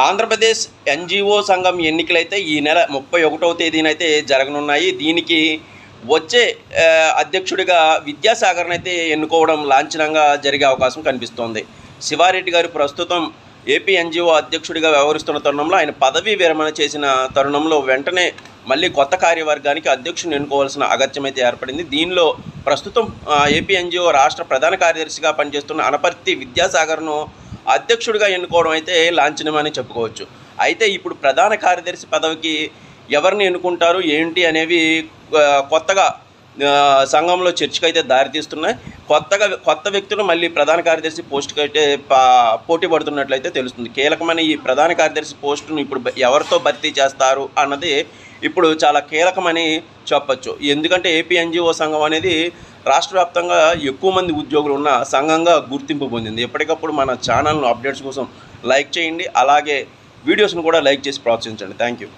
Andhra Pradesh NGO సంఘం ఎన్నికలైతే ఈ నెల 31వ తేదీనైతే జరగనున్నాయి. దీనికి వచ్చే అధ్యక్షుడిగా విద్యాసాగర్నైతే ఎన్నుకోవడం లాంఛనంగా జరిగే అవకాశం కనిపిస్తోంది. శివారెడ్డి గారు ప్రస్తుతం ఏపీ ఎన్జిఓ అధ్యక్షుడిగా వ్యవహరిస్తున్న తరుణంలో ఆయన పదవీ విరమణ చేసిన తరుణంలో వెంటనే మళ్ళీ కొత్త కార్యవర్గానికి అధ్యక్షుడిని ఎన్నుకోవాల్సిన అగత్యం అయితే ఏర్పడింది. దీనిలో ప్రస్తుతం ఏపీ ఎన్జిఓ రాష్ట్ర ప్రధాన కార్యదర్శిగా పనిచేస్తున్న అనపర్తి విద్యాసాగర్ను అధ్యక్షుడిగా ఎన్నుకోవడం అయితే లాంఛనమని చెప్పుకోవచ్చు. అయితే ఇప్పుడు ప్రధాన కార్యదర్శి పదవికి ఎవరిని ఎన్నుకుంటారు ఏంటి అనేవి కొత్తగా సంఘంలో చర్చకైతే దారితీస్తున్నాయి. కొత్త వ్యక్తులు మళ్ళీ ప్రధాన కార్యదర్శి పోస్టుకి అయితే పోటీ పడుతున్నట్లయితే తెలుస్తుంది. కీలకమైన ఈ ప్రధాన కార్యదర్శి పోస్టును ఇప్పుడు ఎవరితో భర్తీ చేస్తారు అన్నది ఇప్పుడు చాలా కీలకమని చెప్పచ్చు. ఎందుకంటే ఏపీ ఎన్జిఓ సంఘం అనేది రాష్ట్ర వ్యాప్తంగా ఎక్కువ మంది ఉద్యోగులు ఉన్న సంఘంగా గుర్తింపు పొందింది. ఎప్పటికప్పుడు మన ఛానల్ను అప్డేట్స్ కోసం లైక్ చేయండి, అలాగే వీడియోస్ను కూడా లైక్ చేసి ప్రోత్సహించండి. Thank you.